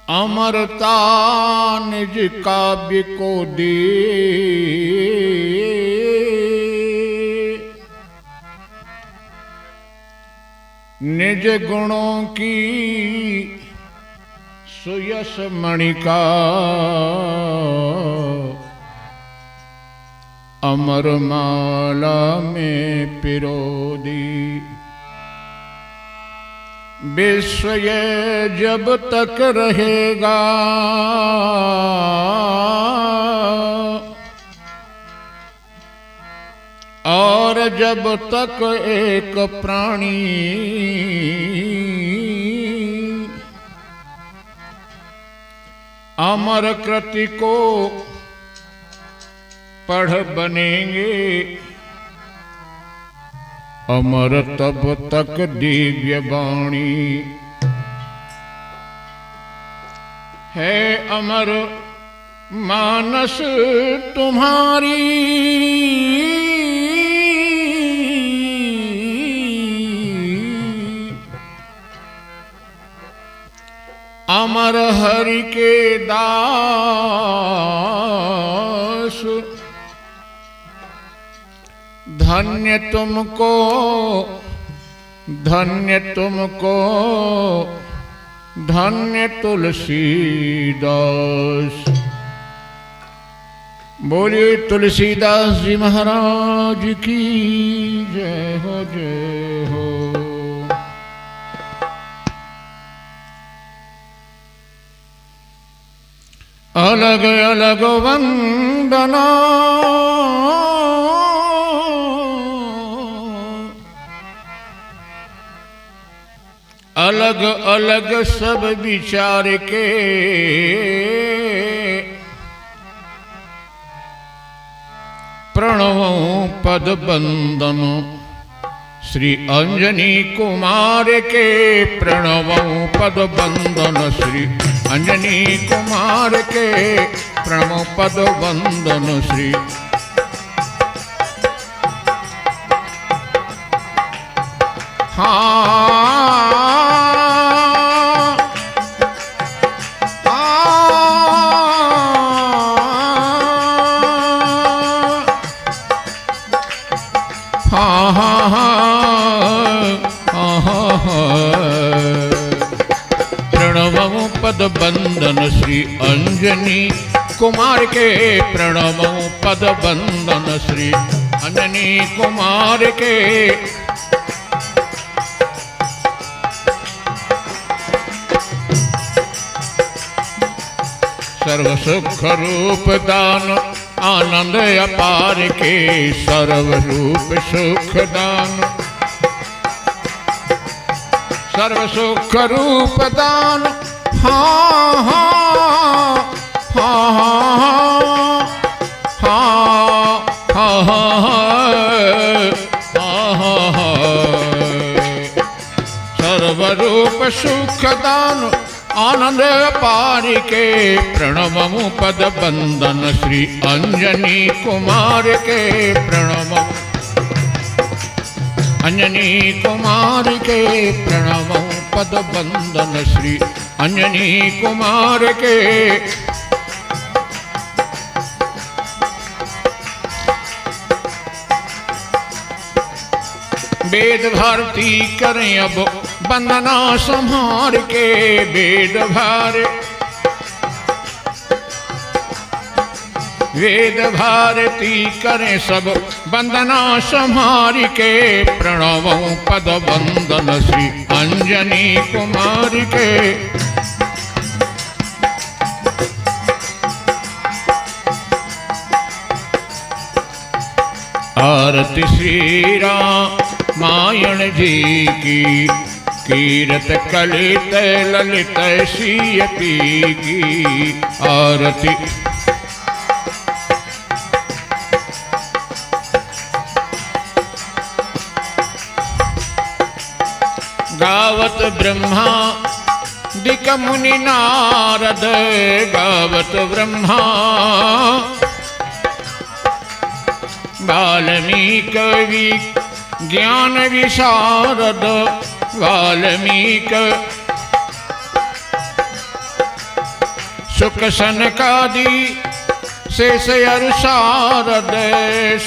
अमरता निज काव्य को दे, निज गुणों की सुयस मणि का अमर माला में पिरो दी। विश्व ये जब तक रहेगा और जब तक एक प्राणी अमर कृति को पढ़ बनेंगे, अमर तब तक दिव्य वाणी है। अमर मानस तुम्हारी, अमर हरि के दास, धन्य तुमको, धन्य तुमको, धन्य तुलसीदास। बोलिए तुलसीदास जी महाराज की जय हो, जय हो। अलग अलग वंदना, अलग अलग सब विचार के, प्रणवों पद बंदन श्री अंजनी कुमार के, प्रणवों पद बंदन श्री अंजनी कुमार के, प्रणव पद बंदन श्री। प्रणवों पद बंदन श्री अंजनी कुमार के, प्रणवों पद बंदन श्री अंजनी कुमार के। सर्व सुख रूप दान आनंद अपार के, सर्व रूप सुख दान, सर्व सुख रूप दान। हाँ हाँ हाँ हाँ हाँ, सर्व रूप सुख दान आनंद पार के, प्रणवमु पद बंदन श्री अंजनी कुमार के, प्रणवमु अंजनी कुमार के, प्रणवमु पद बंदन श्री अंजनी कुमार के। वेद भारती करें अब वंदना संहार के, वेद भारती करें सब वंदना संहार के, प्रणवों पद वंदन श्री अंजनी कुमार के। आरती श्री रामायण जी की, कीरत कलित ललित सीयती की आरती। गावत ब्रह्मा दिक मुनि नारद, गावत ब्रह्मा वाल्मीकि ज्ञान विशारद, वाल्मीकि सुख सनकादि शेष अरु शारद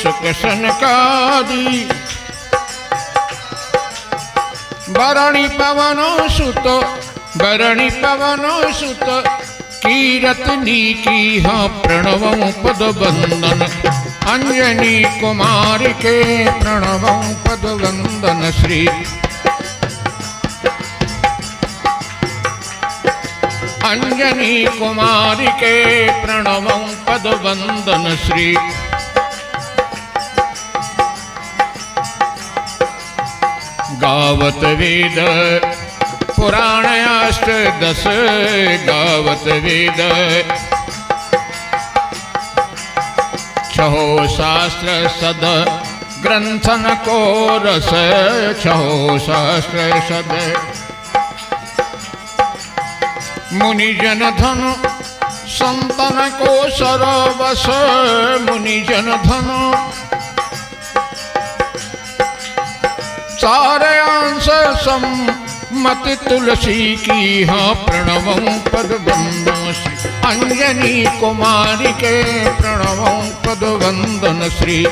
सुख सनकादि बरणी पवन सुत कीरतनी की हाँ प्रणव पद वंदन अंजनी कुमार के प्रणव पद वंदन श्री अंजनी कुमार के प्रणव पद वंदन श्री गावत वेद पुराण अष्टदश गावत वेद छहो शास्त्र सद ग्रंथन को रस छहो शास्त्र सद मुनिजन धन संतन को सरवस मुनिजन धन सारे अंश मत तुलसी की हाँ प्रणव पद वंदन श्री अंजनी कुमारी के प्रणव पद वंदन श्री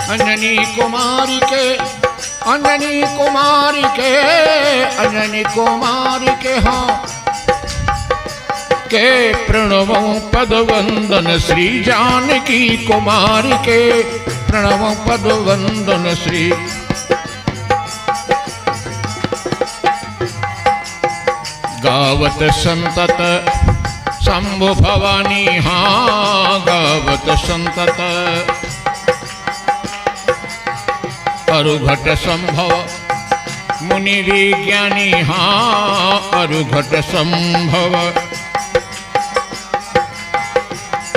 अंजनी कुमारी के अंजनी कुमारी के अंजनी कुमारी के हाँ के प्रणव पद वंदन श्री जानकी कुमारी के प्रणव पद वंदन श्री गावत संतत शंभु भवानी हाँ गावत संतत अरुघट संभव मुनि विज्ञानी हाँ अरुघट संभव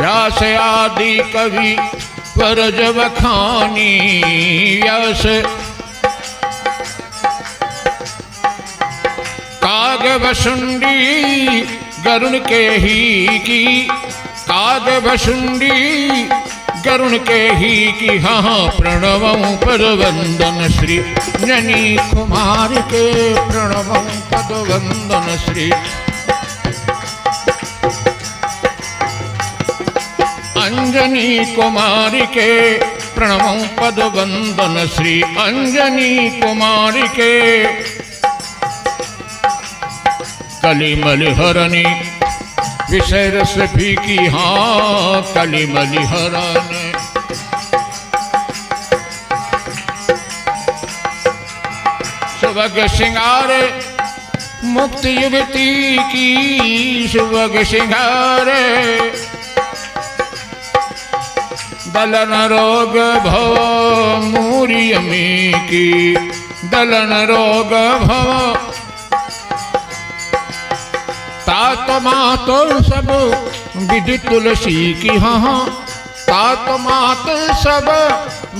व्यास आदि कवि परज बखानी व्यास काग वसुंडी गरुण के ही की काग वसुंडी गरुण के ही की हाँ प्रणव पद वंदन श्री अंजनी कुमार के प्रणव पद वंदन श्री अंजनी कुमारी के प्रणव पद वंदन श्री अंजनी कुमारी के कलिमल हरणी विषय रस भी की हाँ कलिमल हरण सुभग सिंगार मुक्ति युवती की सुभग सिंगार दलन रोग भव मूरियमी की दलन रोग भव तात मात सब विधि तुलसी की हाँ तात मात सब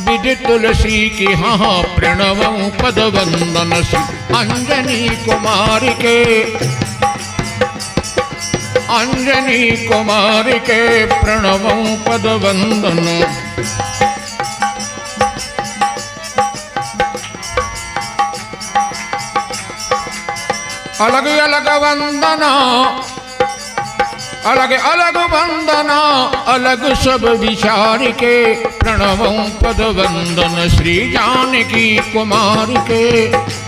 विधि तुलसी की हाँ प्रणव पद वंदन श्री अंजनी कुमार के अंजनी कुमार के प्रणव पद वंदन अलग अलग वंदना अलग अलग वंदना अलग सब विचार के प्रणव पद वंदन श्री जानकी कुमार के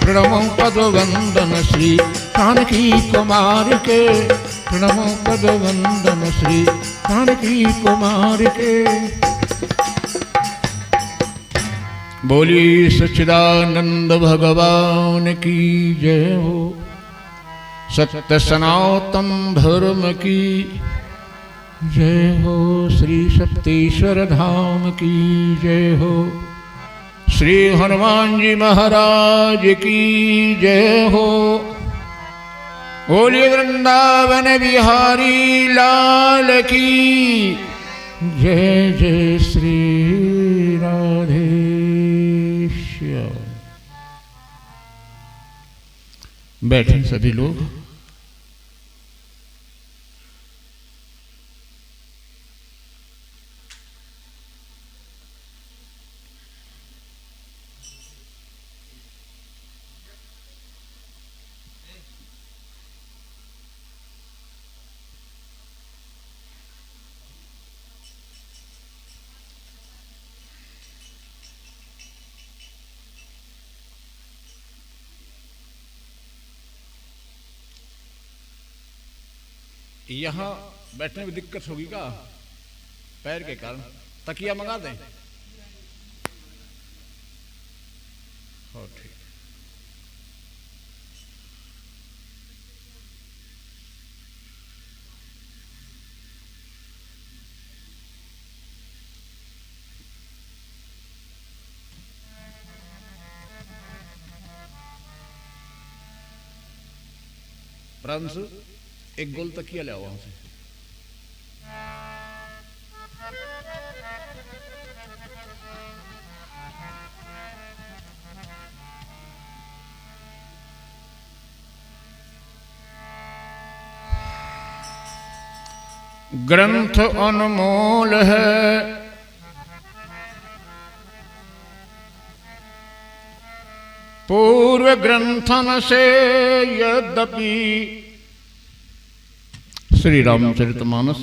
प्रणव पद वंदन श्री जानकी कुमार के प्रणव पद वंदन श्री जानकी कुमार के। बोली सच्चिदानंद भगवान की जय हो। सत्य सनातन धर्म की जय हो। श्री सप्तेश्वर धाम की जय हो। श्री हनुमान जी महाराज की जय हो। बोलिए वृंदावन बिहारी लाल की जय। जय श्री राधेश्याम। बैठे सभी लोग। यहाँ बैठने में दिक्कत होगी क्या? पैर के कारण तकिया मंगा दें? हो ठीक। प्रांशु एक गोल तकिया ले आओ वहां से। ग्रंथ अनमोल है, पूर्व ग्रंथन से यद्यपि। श्री रामचरितमानस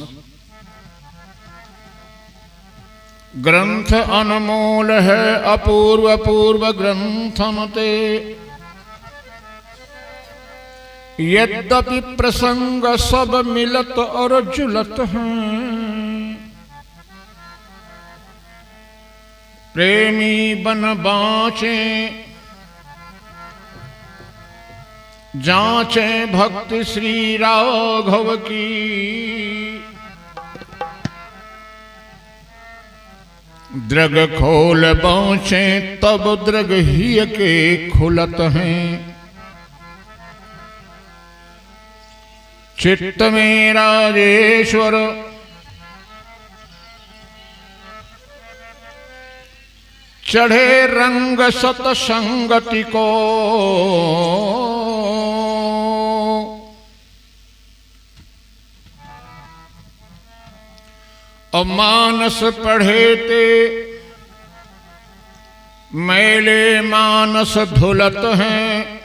ग्रंथ अनमोल है, अपूर्व पूर्व ग्रंथन ते। यद्यपि प्रसंग सब मिलत और जुलत हैं, प्रेमी बन बाँचे जांचे भक्ति श्री राघव की। द्रग खोल बाँचे तब द्रग ही के खुलत हैं। चित्त में राजेश्वर चढ़े रंग सतसंगति को। और मानस पढ़े ते मैले मानस धुलत हैं।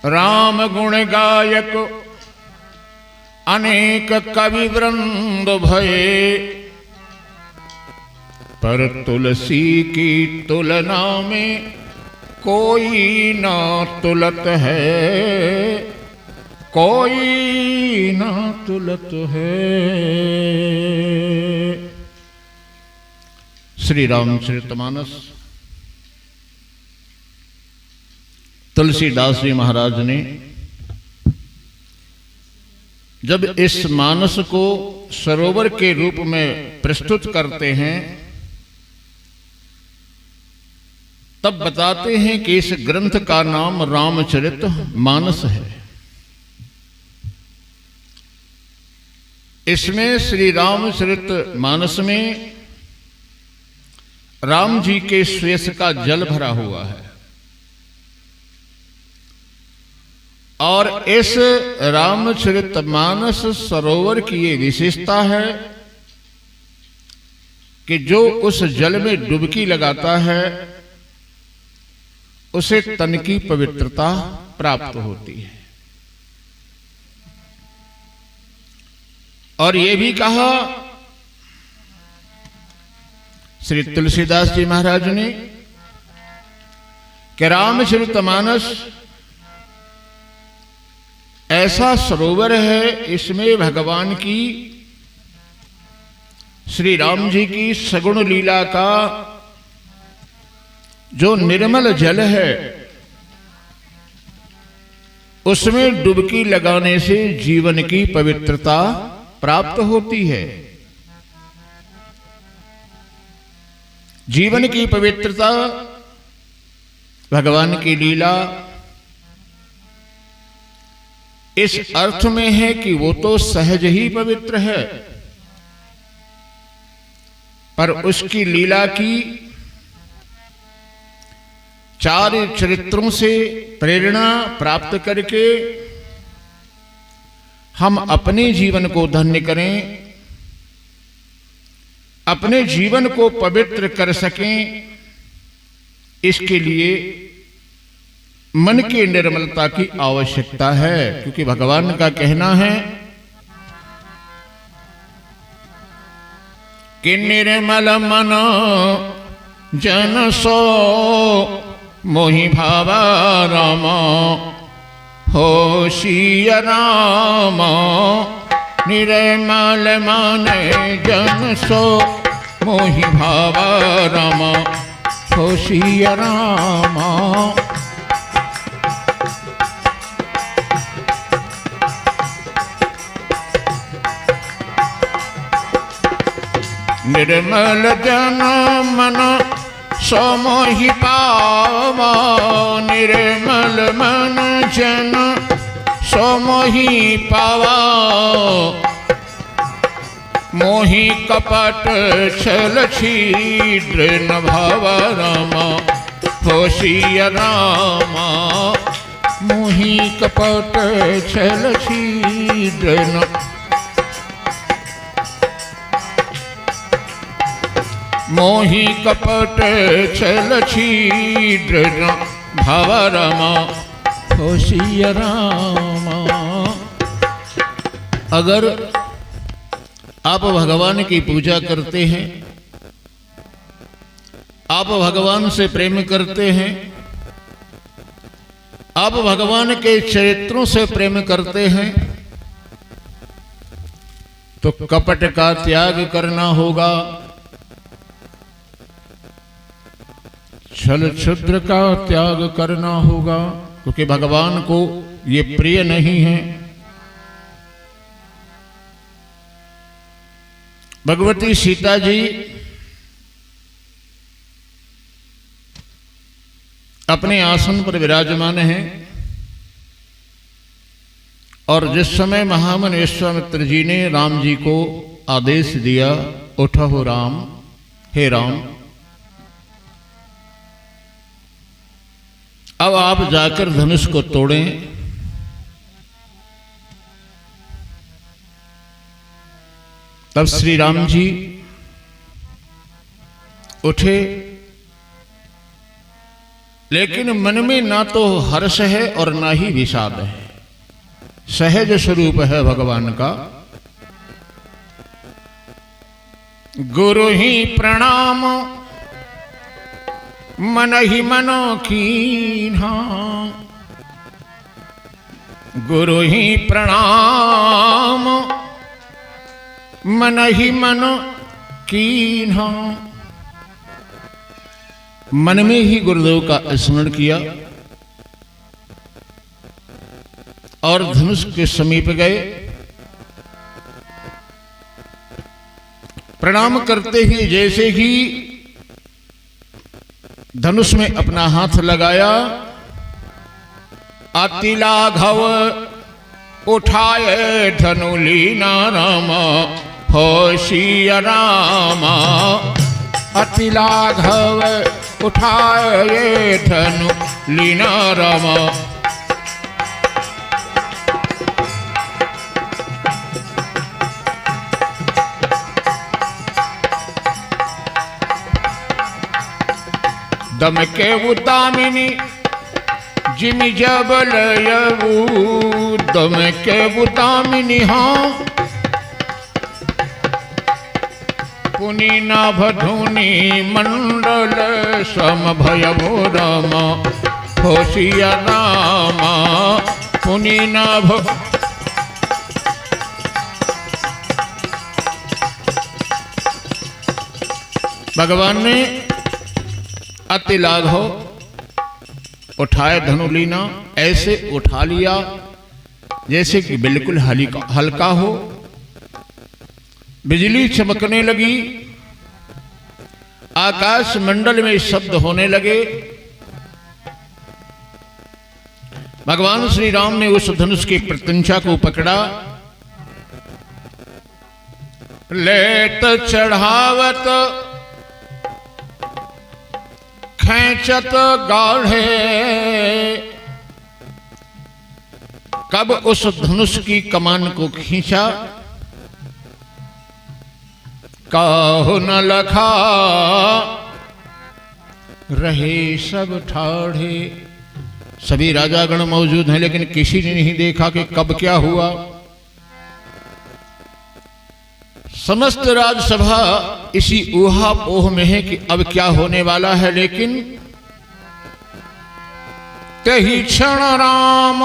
राम गुण गायक अनेक कवि वृंद भये, पर तुलसी की तुलना में कोई ना तुलत है, कोई ना तुलत है। श्री रामचरितमानस तुलसीदास जी महाराज ने जब इस मानस को सरोवर के रूप में प्रस्तुत करते हैं, तब बताते हैं कि इस ग्रंथ का नाम रामचरित मानस है। इसमें श्री रामचरित मानस में राम जी के श्वेस का जल भरा हुआ है। और इस रामचरितमानस सरोवर की ये विशेषता है कि जो उस जल में डुबकी लगाता है उसे तन की पवित्रता प्राप्त होती है। और ये भी कहा श्री तुलसीदास जी महाराज ने कि रामचरितमानस ऐसा सरोवर है, इसमें भगवान की श्री राम जी की सगुण लीला का जो निर्मल जल है उसमें डुबकी लगाने से जीवन की पवित्रता प्राप्त होती है। जीवन की पवित्रता भगवान की लीला इस अर्थ में है कि वो तो सहज ही पवित्र है, पर उसकी लीला की चार चरित्रों से प्रेरणा प्राप्त करके हम अपने जीवन को धन्य करें, अपने जीवन को पवित्र कर सकें। इसके लिए मन की निर्मलता की आवश्यकता है, क्योंकि भगवान का कहना है कि निर्मल मन जन सो मोहि भावा रामा होशिया राम निर्मल मन जन सो मोहि भावा राम होशिया राम। निर्मल जन मन सो मोहि पावा, निर्मल मन जन सो मोहि पावा। मोहि कपट छल छिद्र न भावा राम होशिया राम। मोहि कपट छल छिद्र न मोहि कपट छल छिद्र न भावा राम होशिया राम। अगर आप भगवान की पूजा करते हैं, आप भगवान से प्रेम करते हैं, आप भगवान के चरित्रों से प्रेम करते हैं, तो कपट का त्याग करना होगा, छल क्षुद्र का त्याग करना होगा, क्योंकि भगवान को ये प्रिय नहीं है। भगवती सीता जी अपने आसन पर विराजमान हैं और जिस समय महामुनि विश्वामित्र जी ने राम जी को आदेश दिया, उठो राम, हे राम, अब आप जाकर धनुष को तोड़ें। तब श्री राम जी उठे, लेकिन मन में ना तो हर्ष है और ना ही विषाद है, सहज स्वरूप है भगवान का। गुरु ही प्रणाम मन ही मनो कीन्हा, गुरु ही प्रणाम मन ही मन कीन्हा। मन में ही गुरुदेव का स्मरण किया और धनुष के समीप गए। प्रणाम करते ही जैसे ही धनुष में अपना हाथ लगाया, अति लाघव उठाए धनु लीना राम होशिया राम। अति लाघव उठाए धनु लीना राम। दम के उदामिनी जिमि जबल यऊ, दम के उदामिनी हाँ पुनि नाभधुनि मंडल सम भयभो राम होशिया राम। पुनि नाभ भगवान ने अति लाघव उठाए धनुलीना, ऐसे उठा लिया जैसे कि बिल्कुल हल्का हो। बिजली चमकने लगी, आकाश मंडल में शब्द होने लगे। भगवान श्री राम ने उस धनुष की प्रत्यंचा को पकड़ा, लेत चढ़ावत खैंचत गाढ़े। कब उस धनुष की कमान को खींचा, काहू न लखा रहे सब ठाढ़े। सभी राजागण मौजूद हैं, लेकिन किसी ने नहीं देखा कि कब क्या हुआ। समस्त राजसभा इसी ऊहापोह में है कि अब क्या होने वाला है, लेकिन तही क्षण राम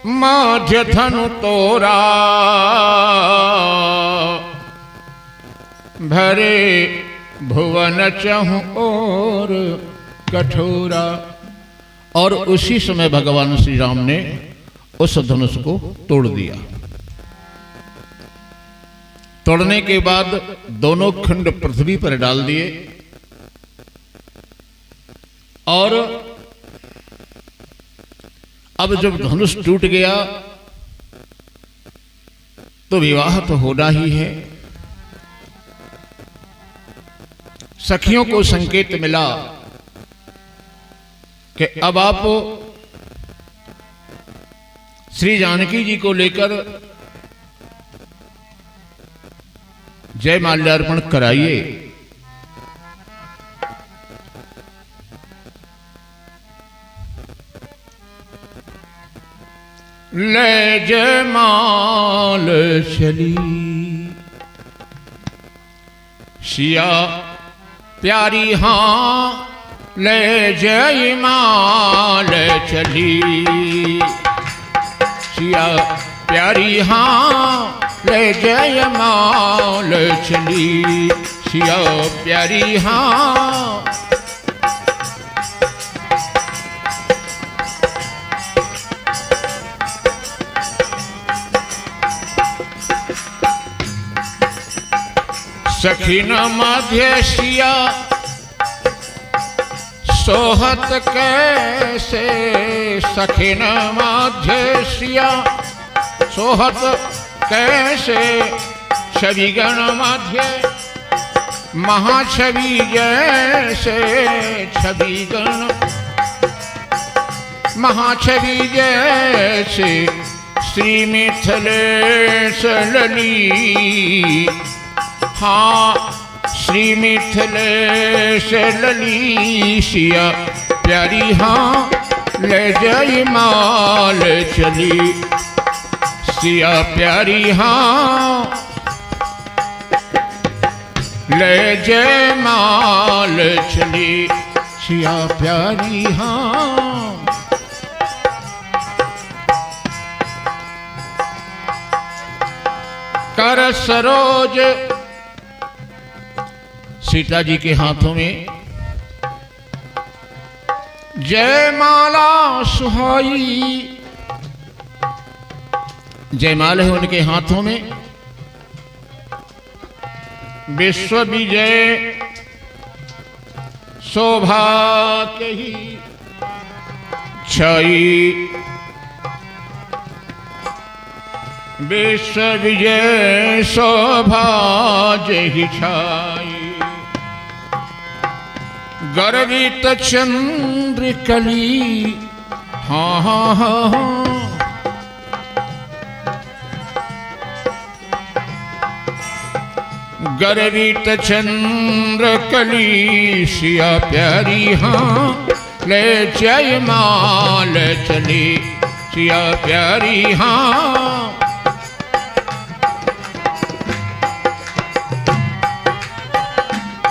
माध्य धनु तोरा भरे भुवन चहु और कठोरा। और उसी समय भगवान श्री राम ने उस धनुष को तोड़ दिया। तोड़ने के बाद दोनों खंड पृथ्वी पर डाल दिए और अब जब धनुष टूट गया तो विवाह तो होना ही है। सखियों को संकेत मिला कि अब आप श्री जानकी जी को लेकर जय माल्यार्पण कराइए। ले जय माल चली सिया प्यारी हाँ, ले जय माल चली सिया प्यारी हाँ, ले जय माल चली सिया प्यारी हाँ। सखीन मध्य सिया सोहत कैसे, सखीन मध्य सिया सोहत कैसे, छवि गण मध्य महाछवि जैसे, छवि गण महाछवि जैसे, श्री मिथिलेश लली हाँ, श्री मिथिलेश लली सिया प्यारी हाँ, ले जय माल चली सिया प्यारी हाँ, ले जय माल चली सिया प्यारी हाँ। कर सरोज सीता जी के हाथों में जयमाला सुहाई, जयमाल है उनके हाथों में। विश्व विजय शोभा के ही छाई, विश्व विजय शोभा जही छाई। गर्वित चंद्र कली हाँ हाँ हाँ हाँ, गर्वित चंद्र कली सिया प्यारी हाँ, ले जय माल चली सिया प्यारी हाँ।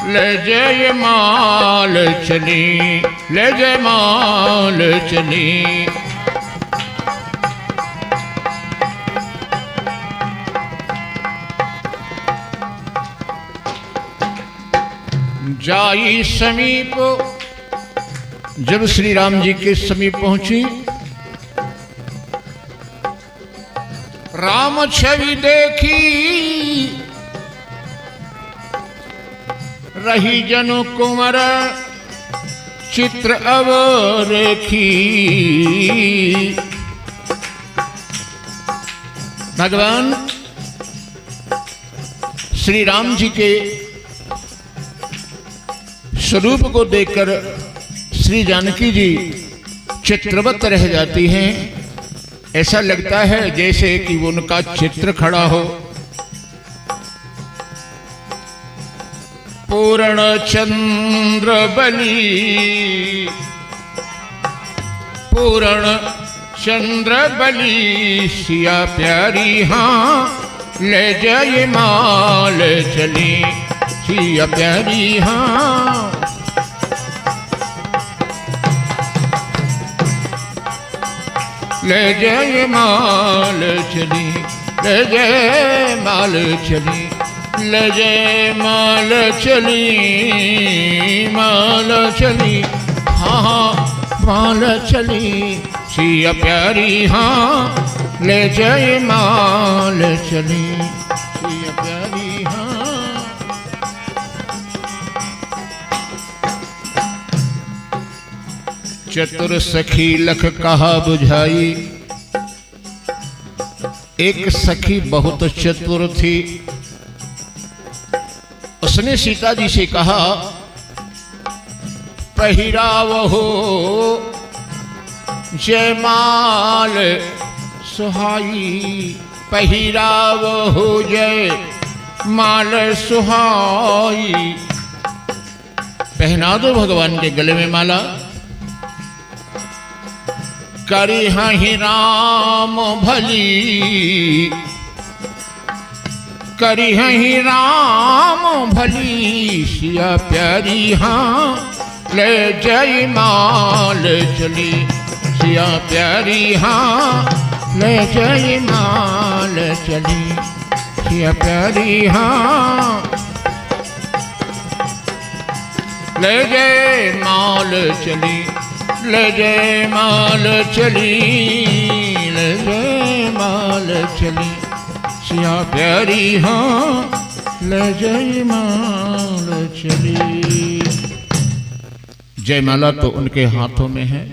ले जय माल चली, ले जय माल चली। जाई समीप, जब श्री राम जी के समीप पहुंची, राम छवि देखी रही जनु कुंवर चित्र अवरेखी। भगवान श्री राम जी के स्वरूप को देखकर श्री जानकी जी चित्रवत रह जाती हैं। ऐसा लगता है जैसे कि वो उनका चित्र खड़ा हो। पूर्ण चंद्र बली, पूर्ण चंद्र बली सिया प्यारी हाँ, ले जय माल चली सिया प्यारी हाँ। ले जय माल चली, ले जय माल चली, ले जय माल चली, माल चली, हाँ हाँ माल चली सिया प्यारी, हाँ ले जय माल चली सिया प्यारी, हाँ। चतुर सखी लख कहा बुझाई, एक सखी बहुत चतुर थी। उसने सीता जी से कहा, पहिरावहो जयमाल सुहाई, पहिरावहो जय माल सुहाई। पहना दो भगवान के गले में माला। करी हहि राम भली, करी हहि राम भली सिया प्यारी, हाँ ले जय माल चली सिया प्यारी, हाँ ले जय माल चली सिया प्यारी, हाँ ले जय माल चली, ले जय माल चली, ले जय माल चली सिया प्यारी, हाँ ले जय माल चली। जयमाला तो उनके हाथों में है,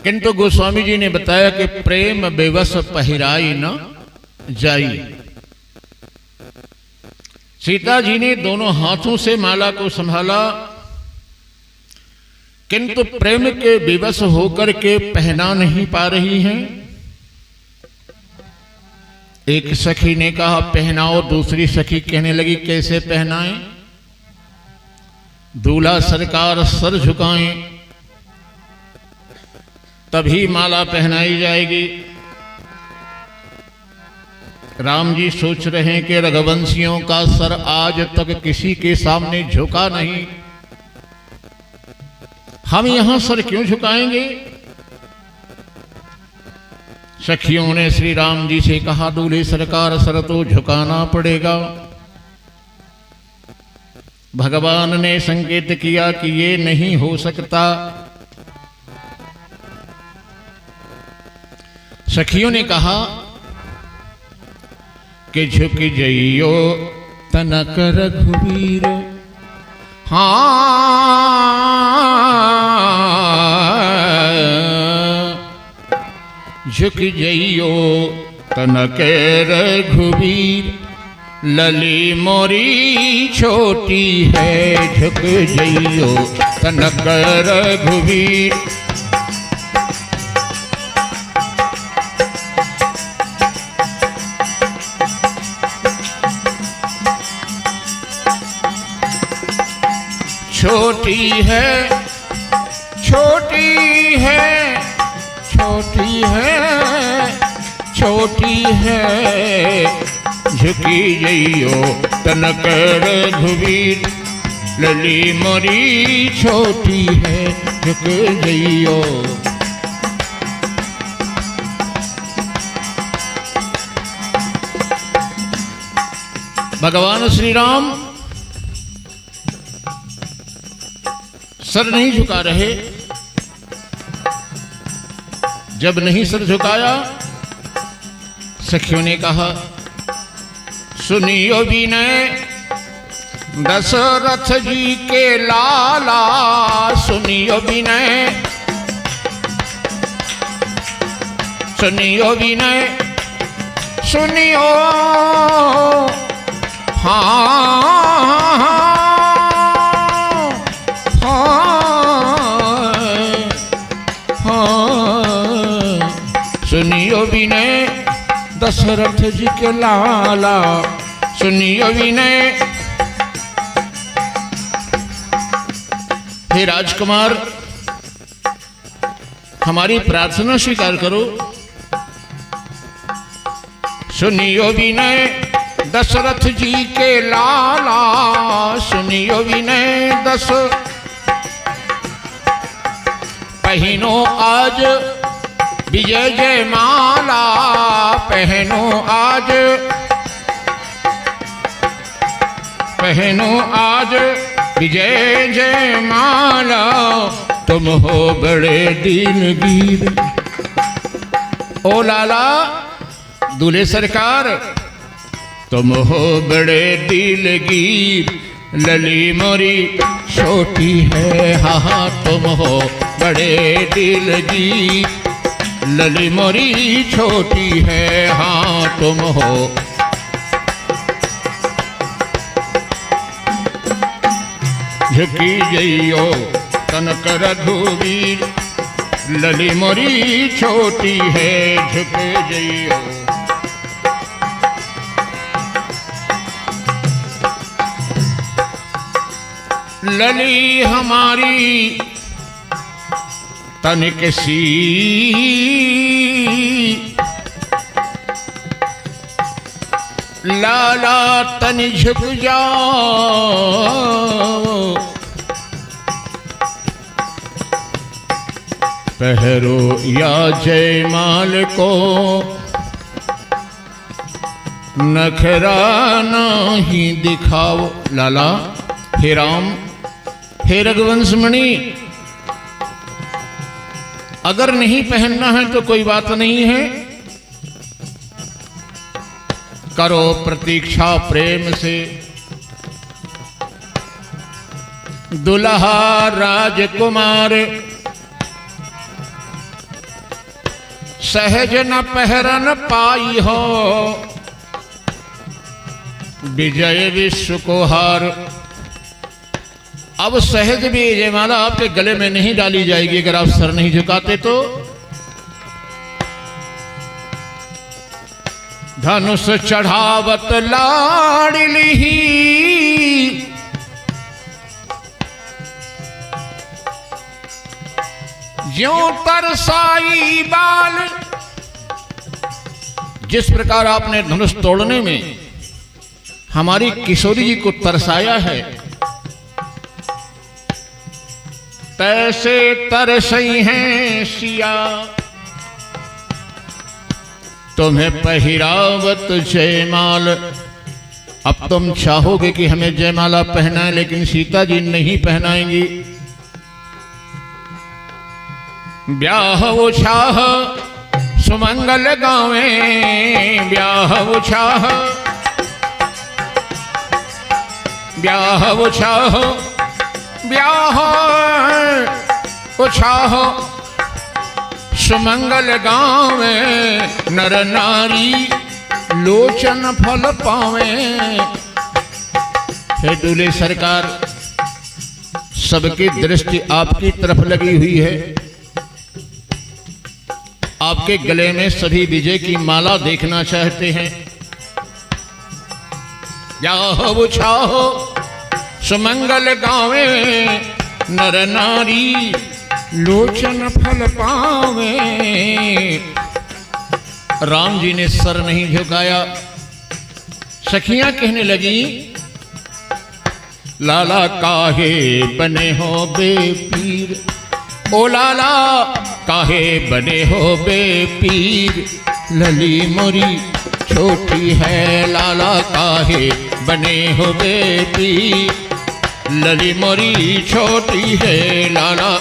किंतु गोस्वामी जी ने बताया कि प्रेम बेवस पहिराई न जाई। सीता जी ने दोनों हाथों से माला को संभाला, किंतु प्रेम के बेबस होकर के पहना नहीं पा रही हैं। एक सखी ने कहा पहनाओ, दूसरी सखी कहने लगी कैसे पहनाएं। दूल्हा सरकार सर झुकाएं तभी माला पहनाई जाएगी। राम जी सोच रहे हैं कि रघुवंशियों का सर आज तक किसी के सामने झुका नहीं, हम यहां सर क्यों झुकाएंगे। सखियों ने श्री राम जी से कहा दूल्हे सरकार सर तो झुकाना पड़ेगा। भगवान ने संकेत किया कि ये नहीं हो सकता। सखियों ने कहा कि झुक जइयो तनक रघुवीर, हाँ झुक जइयो तनक रघुवीर, लली मोरी छोटी है झुक जइयो तनक रघुवीर। छोटी है छोटी है छोटी है छोटी है, झुकी जइयो तनक रघुवीर, लली मोरी छोटी है झुक जइयो। भगवान श्री राम सर नहीं झुका रहे। जब नहीं सर झुकाया, सखियों ने कहा सुनियो विनय दशरथ जी के लाला, सुनियो विनय, सुनियो विनय, सुनियो हाँ सुनियो विनय दशरथ जी के लाला, सुनियो विनय। हे राजकुमार हमारी प्रार्थना स्वीकार करो। सुनियो विनय दशरथ जी के लाला, सुनियो विनय पहनो आज विजय जय माला, पहनो आज, पहनो आज विजय जय माला, तुम हो बड़े दीनगीर। ओ लाला दूल्हे सरकार, तुम हो बड़े दिलगीर, लली मोरी छोटी है, हाँ तुम हो बड़े दिलगीर, लली मोरी छोटी है, हाँ तुम हो। झुकी जइयो कनक रघुवीर, लली मोरी छोटी है, झुक जइयो। लली हमारी तनिक सी, लाला तनि झुक जाओ, पहरो या जयमाल को, नखरा नहीं दिखाओ। लाला, हे राम, हे रघुवंश मणि, अगर नहीं पहनना है तो कोई बात नहीं है, करो प्रतीक्षा प्रेम से। दुल्हा राजकुमार सहज न पहरन पाई हो, विजय विश्व को हार। अब सहज भी जयमाला आपके गले में नहीं डाली जाएगी अगर आप सर नहीं झुकाते तो। धनुष चढ़ावत लाडली, ज्यों तरसाई बाल। जिस प्रकार आपने धनुष तोड़ने में हमारी किशोरी जी को तरसाया है, तैसे तरसई हैं सिया, तुम्हें पहिरावत जयमाल। अब तुम चाहोगे कि हमें जयमाला पहनाएं, लेकिन सीता जी नहीं पहनाएंगी। ब्याह उछाह सुमंगल गावे, ब्याह उछाह, ब्याह उछाह, ब्याह उछाह सुमंगल गावे, नर नारी लोचन फल पावे। हे दूल्हे सरकार, सबकी दृष्टि आपकी तरफ लगी हुई है। आपके गले में सभी विजय की माला देखना चाहते हैं। ब्याह उछाह सुमंगल गावे, नर नारी लोचन फल पावे। राम जी ने सर नहीं झुकाया। सखियां कहने लगी, लाला काहे बने हो बेपीर, ओ लाला काहे बने हो बेपीर, लली मोरी छोटी है, लाला काहे बने हो बेपीर, लली मोरी छोटी है, लाला।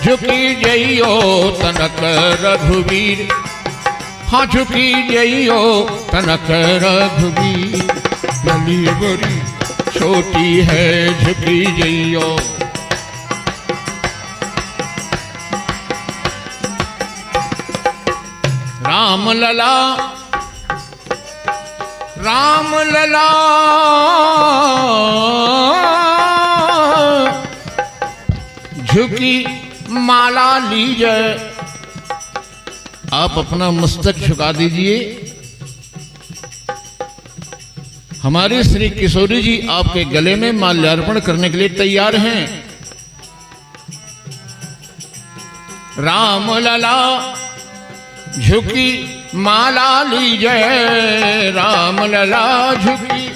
झुकी जइयो तनक रघुवीर, हाँ झुकी जइयो तनक रघुवीर, लली मोरी छोटी है, झुकी जइयो। राम लला, राम लला झुकी माला लीजिए। आप अपना मस्तक झुका दीजिए। हमारी श्री किशोरी जी आपके गले में माल्यार्पण करने के लिए तैयार हैं। राम लला झुकी माला लीजिए, राम लला झुकी,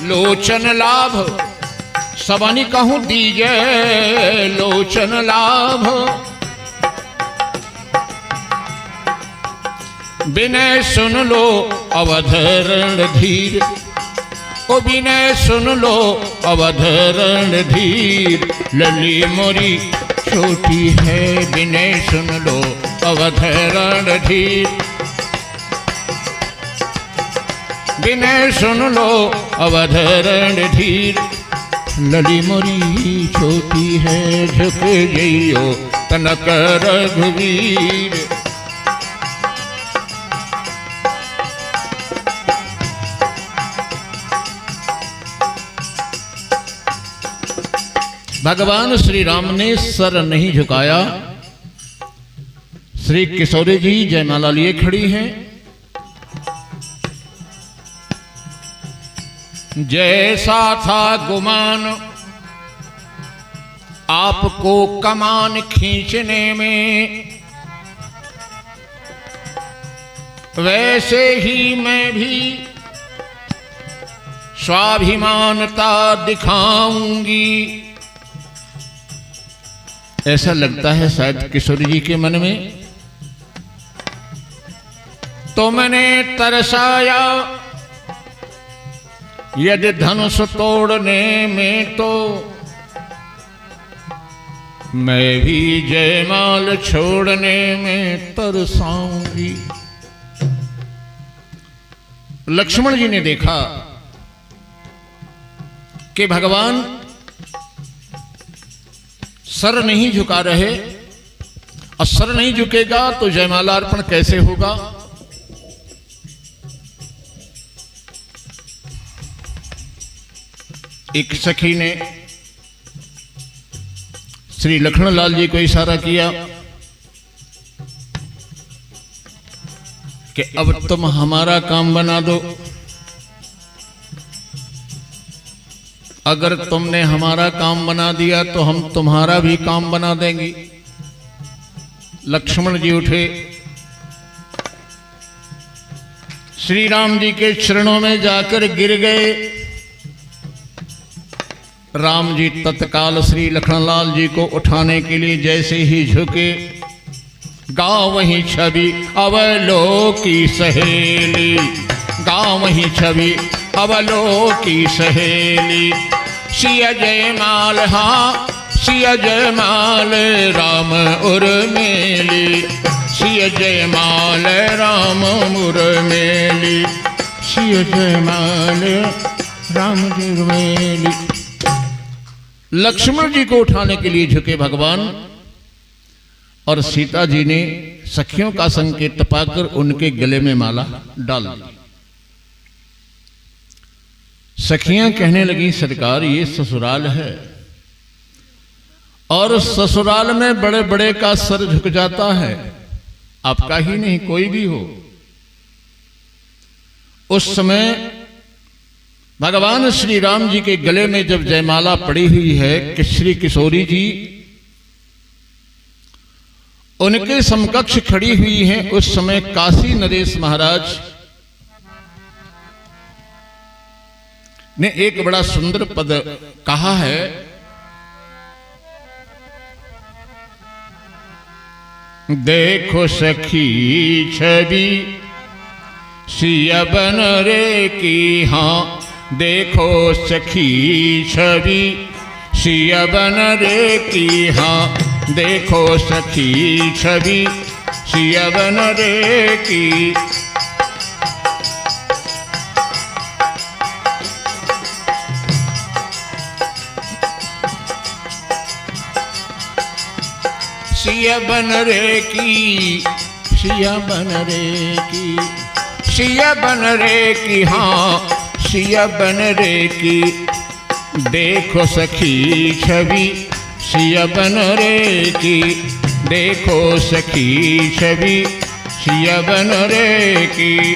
लोचन लाभ, सबनी कहूँ दीजे लोचन लाभ। विनय सुन लो अवध रणधीर, ओ विनय सुन लो अवध रणधीर। लली मोरी छोटी है, विनय सुन लो अवध रणधीर। विनय सुन लो अवध रणधीर। लली मोरी छोटी है, झुक जइयो तनक रघुवीर। भगवान श्री राम ने सर नहीं झुकाया। श्री किशोरी जी जयमाला लिए खड़ी हैं। जैसा था गुमान आपको कमान खींचने में, वैसे ही मैं भी स्वाभिमानता दिखाऊंगी। ऐसा लगता है शायद किशोरी जी के मन में। तो मैंने तरसाया यदि धनुष तोड़ने में, तो मैं भी जयमाल छोड़ने में तरसाऊंगी। लक्ष्मण जी ने देखा कि भगवान सर नहीं झुका रहे, और सर नहीं झुकेगा तो जयमाला अर्पण कैसे होगा। एक सखी ने श्री लखनलाल जी को इशारा किया कि अब तुम हमारा काम बना दो। अगर तुमने हमारा काम बना दिया तो हम तुम्हारा भी काम बना देंगे। लक्ष्मण जी उठे, श्री राम जी के चरणों में जाकर गिर गए। राम जी तत्काल श्री लखनलाल जी को उठाने के लिए जैसे ही झुके, गाँव वही छवि अवलोकी सहेली, गाँव वही छवि अवलोकी सहेली। सिया जयमाल, हाँ सिया जयमाल राम उर्मिली, सिया जयमाल राम उर्मिली, सिया जयमाल राम उर्मिली। लक्ष्मण जी को उठाने के लिए झुके भगवान, और सीता जी ने सखियों का संकेत पाकर उनके गले में माला डाल दी। सखियां कहने लगी, सरकार ये ससुराल है, और ससुराल में बड़े बड़े का सर झुक जाता है, आपका ही नहीं कोई भी हो। उस समय भगवान श्री राम जी के गले में जब जयमाला पड़ी हुई है कि श्री किशोरी जी उनके समकक्ष खड़ी हुई हैं, उस समय काशी नरेश महाराज ने एक बड़ा सुंदर पद कहा है। देखो सखी छवि सिया बन रे की, हाँ देखो सखी छवि सिया बन रे की, हाँ देखो सखी छवि सिया बन रे की। सिया बन रे की, सिया बन रे की, सिया बन रे की, हाँ सिया बन रे की। देखो सखी छवि सिया बन रे की, देखो सखी छवि सिया बन रे की।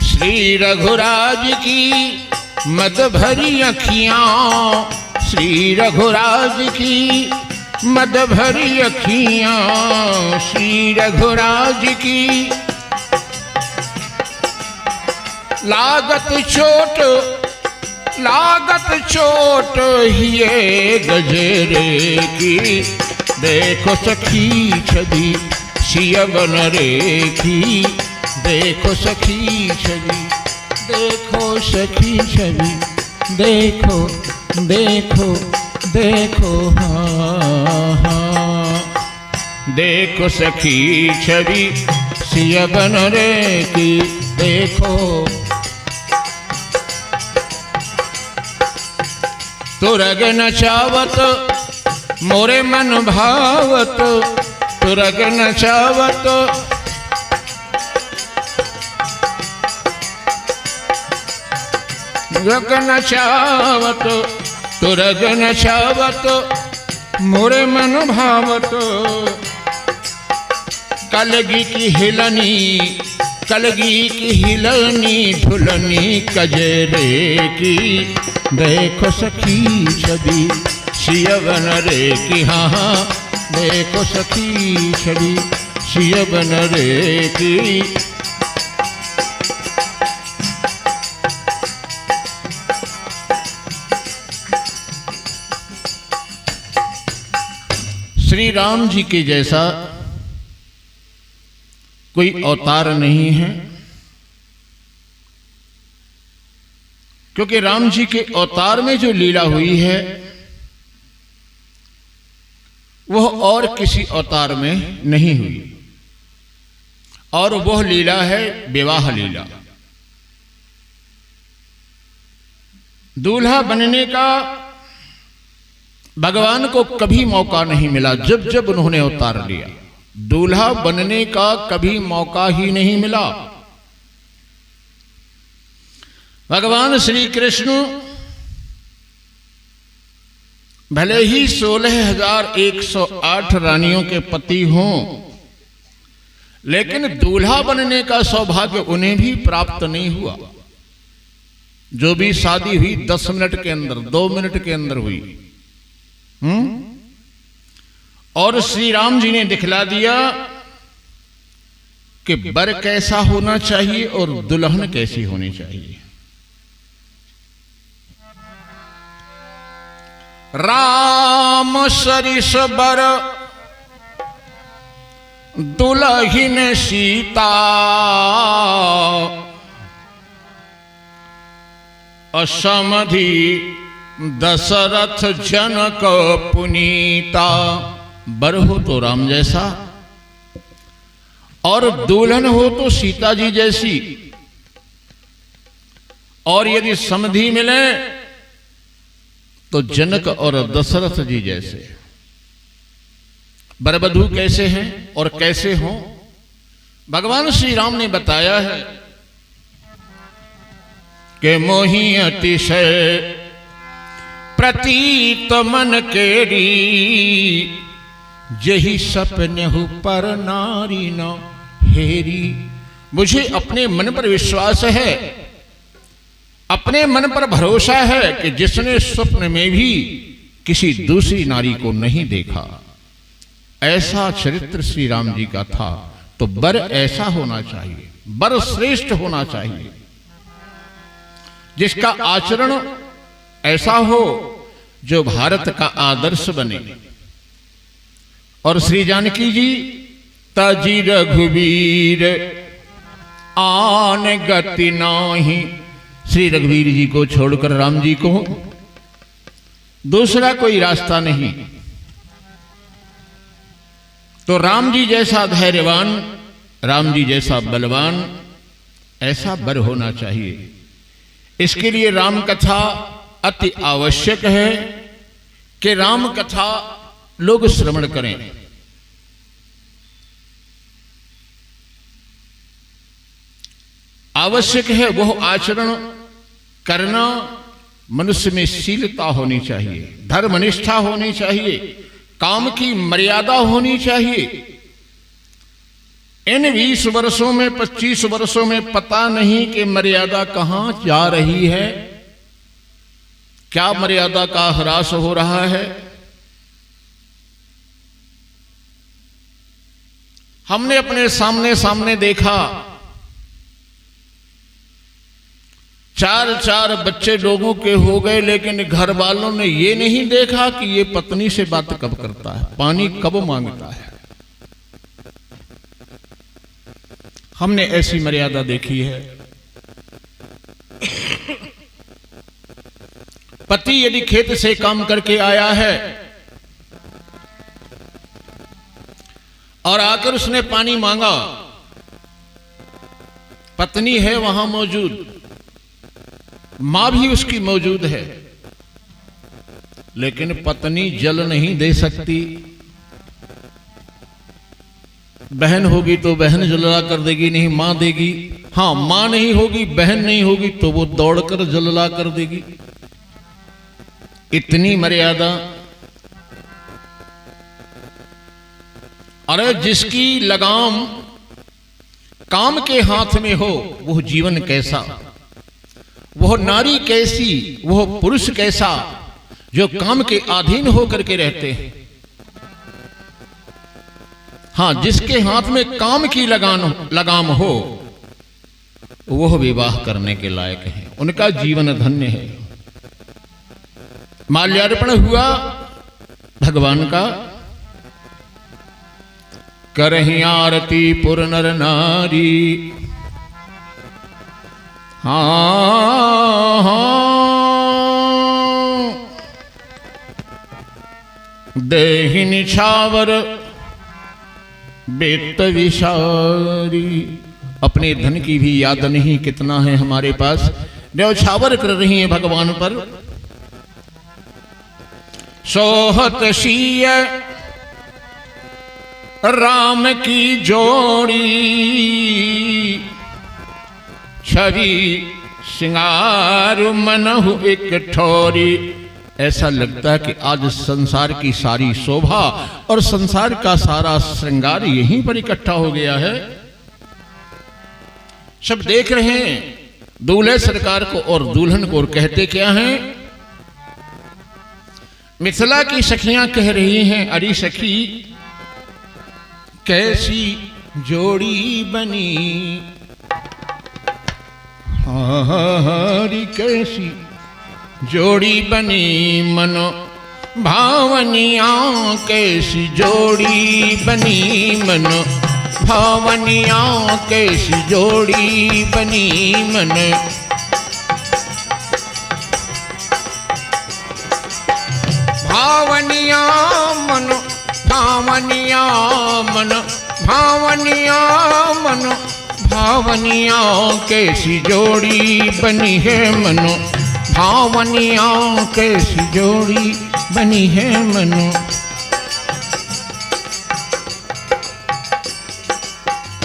श्री रघुराज की मद भरी अखियाँ, श्री रघुराज की मद भरी अखियाँ, श्री रघुराज की लागत चोट ये गजेरे की, देखो सखी छवि सियवन रे की, देखो सखी छवि, देखो सखी छवि, देखो देखो देखो हाँ हाँ, देखो सखी छवि सियवन रे की, देखो। तुरग नचावत मोरे मन भावत, तुरग नचावत तुरग नचावत, तुरग नचावत मोरे मन भावत। कलगी की हिलनी, कलगी की हिलनी ढुलनी कजरे की, देखो सखी छवि सियवन रे की, हाँ हाँ देखो सखी छवि सियवन रे की। श्री राम जी के जैसा कोई अवतार नहीं है, क्योंकि राम जी के अवतार में जो लीला हुई है वह और किसी अवतार में नहीं हुई, और वह लीला है विवाह लीला। दूल्हा बनने का भगवान को कभी मौका नहीं मिला, जब जब उन्होंने अवतार लिया दूल्हा बनने का कभी मौका ही नहीं मिला। भगवान श्री कृष्ण भले ही 16,108 रानियों के पति हों, लेकिन दूल्हा बनने का सौभाग्य उन्हें भी प्राप्त नहीं हुआ। जो भी शादी हुई 10 मिनट के अंदर, 2 मिनट के अंदर हुई। और श्री राम जी ने दिखला दिया कि वर कैसा होना चाहिए और दुल्हन कैसी होनी चाहिए। राम सरिस वर दुल्हिन सीता, असमधि दशरथ जनक पुनीता। वर हो तो राम जैसा और दुल्हन हो तो सीता जी जैसी, और यदि समधि मिले तो जनक और दशरथ जी जैसे। वर वधू कैसे हैं और कैसे हों, भगवान श्री राम ने बताया है कि मोहि अतिशय प्रतीत मन केरी, जही सपनेहु पर नारी न हेरी। मुझे अपने मन पर विश्वास है, अपने मन पर भरोसा है कि जिसने स्वप्न में भी किसी दूसरी नारी को नहीं देखा, ऐसा चरित्र श्री राम जी का था। तो वर ऐसा होना चाहिए, वर श्रेष्ठ होना चाहिए, जिसका आचरण ऐसा हो जो भारत का आदर्श बने। और श्री जानकी जी ताजी रघुवीर आन गति नाही, श्री रघुवीर जी को छोड़कर राम जी को दूसरा कोई रास्ता नहीं। तो राम जी जैसा धैर्यवान, राम जी जैसा बलवान, ऐसा वर होना चाहिए। इसके लिए राम कथा अति आवश्यक है कि राम कथा लोग श्रवण करें। आवश्यक है वह आचरण करना, मनुष्य में शीलता होनी चाहिए, धर्मनिष्ठा होनी चाहिए, काम की मर्यादा होनी चाहिए। इन 20 वर्षों में 25 वर्षों में पता नहीं कि मर्यादा कहां जा रही है, क्या मर्यादा का ह्रास हो रहा है। हमने अपने सामने देखा चार बच्चे लोगों के हो गए, लेकिन घर वालों ने ये नहीं देखा कि ये पत्नी से बात कब करता है, पानी कब मांगता है। हमने ऐसी मर्यादा देखी है। पति यदि खेत से काम करके आया है और आकर उसने पानी मांगा, पत्नी है वहां मौजूद, मां भी उसकी मौजूद है, लेकिन पत्नी जल नहीं दे सकती। बहन होगी तो बहन जलला कर देगी, नहीं मां देगी। हां, मां नहीं होगी, बहन नहीं होगी तो वो दौड़कर जलला कर देगी। इतनी मर्यादा। अरे जिसकी लगाम काम के हाथ में हो, वह जीवन कैसा, वह नारी कैसी, वह पुरुष कैसा, जो काम के अधीन होकर के रहते हैं। हां, जिसके हाथ में काम की लगाम हो, वह विवाह करने के लायक है, उनका जीवन धन्य है। माल्यार्पण हुआ भगवान का। करहि आरती पुर नर नारी। हाँ, देहि निछावर बेत विशारी। अपने धन की भी याद नहीं कितना है हमारे पास, न्यौछावर कर रही है भगवान पर। सोहत सीय राम की जोड़ी, छवि सिंगार मनहु एक ठोरी। ऐसा लगता है कि आज संसार की सारी शोभा और संसार का सारा श्रृंगार यहीं पर इकट्ठा हो गया है। सब देख रहे हैं दूल्हे सरकार को और दुल्हन को, और कहते क्या हैं? मिथिला की सखियां कह रही हैं, अरे सखी कैसी जोड़ी बनी, हरी कैसी जोड़ी बनी मनो भावनिया। कैसी जोड़ी बनी मनो भावनिया, कैसी जोड़ी बनी मन। भावनिया मन, भावनिया मन, भावनिया मन, भावनिया कैसी जोड़ी बनी है मनो। भावनिया कैसी जोड़ी बनी है मनो।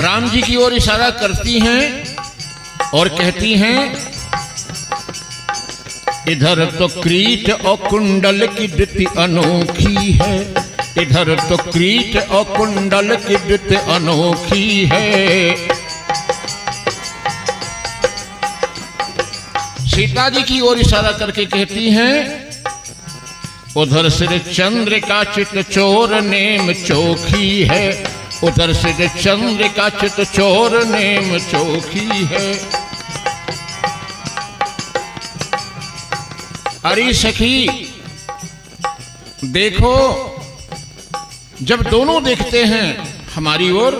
राम जी की ओर इशारा करती हैं और कहती हैं, इधर तो क्रीट और कुंडल की वृत्ति अनोखी है। इधर तो क्रीट और कुंडल की वृत्ति अनोखी है। सीता जी की ओर इशारा करके कहती हैं, उधर सिर चंद्र का चित चोर नेम चोखी है। उधर सिर चंद्र का चित चोर नेम चोखी है। अरे सखी देखो, जब दोनों देखते हैं हमारी ओर,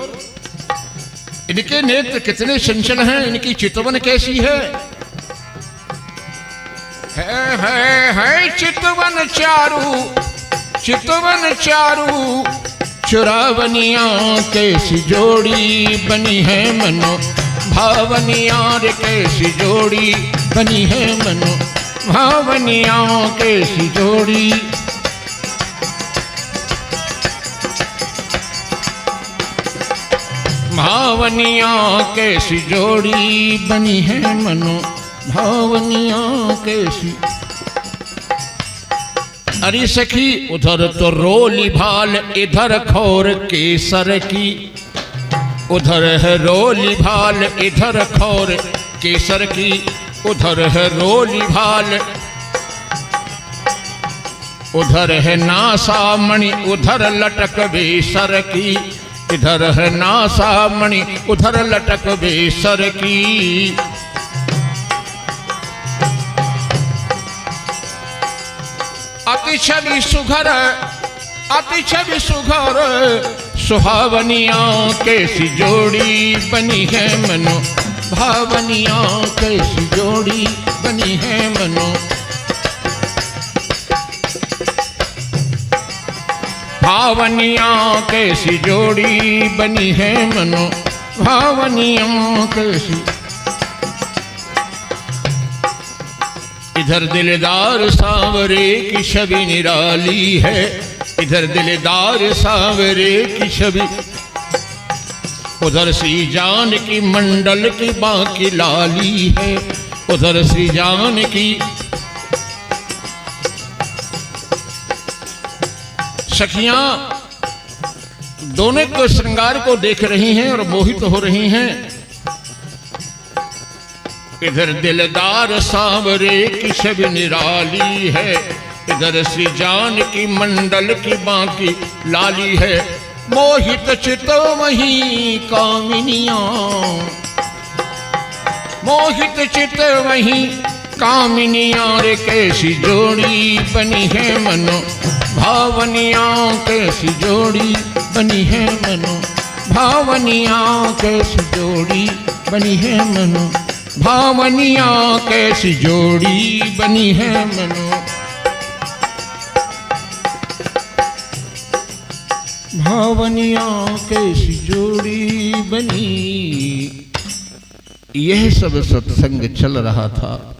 इनके नेत्र कितने चंचल हैं, इनकी चितवन कैसी है चितवन चारू, चितवन चारू चुरावनिया। कैसी जोड़ी बनी है मनो भावनिया रे, कैसी जोड़ी बनी है मनो भावनिया। कैसी जोड़ी भावनिया, कैसी जोड़ी बनी है मनो भावनिया कैसी। अरे सखी उधर तो रोली भाल, इधर खोर केसर की। उधर है रोली भाल, इधर खोर केसर की। उधर है रोली भाल, उधर है नासामणि, उधर लटक बेसर की। इधर है नासामणि, उधर लटक बेसर की। अति छवि सुघर, अति छवि सुघर, सुहावनिया कैसी जोड़ी बनी है मनो, भावनिया कैसी जोड़ी बनी है मनो। भावनिया कैसी जोड़ी बनी है मनो, भावनिया कैसी। इधर दिलदार सांवरे की छवि निराली है, इधर दिलदार सांवरे की छवि, उधर श्री जान की मंडल की बाकी लाली है, उधर श्री जान की। सखियां दोनों को श्रृंगार को देख रही हैं और मोहित हो रही हैं। इधर दिलदार सांवरे की छवि निराली है, इधर श्री जान की मंडल की बाकी लाली है। मोहित चितो वही कामिनियां, मोहित चित वही कामिनियां रे कैसी जोड़ी बनी है मनो, भावनियां कैसी जोड़ी बनी है मनो, भावनियां कैसी जोड़ी बनी है मनो, भावनियां कैसी जोड़ी बनी है मनो। भावनियां कैसी जोड़ी बनी। यह सब सत्संग चल रहा था।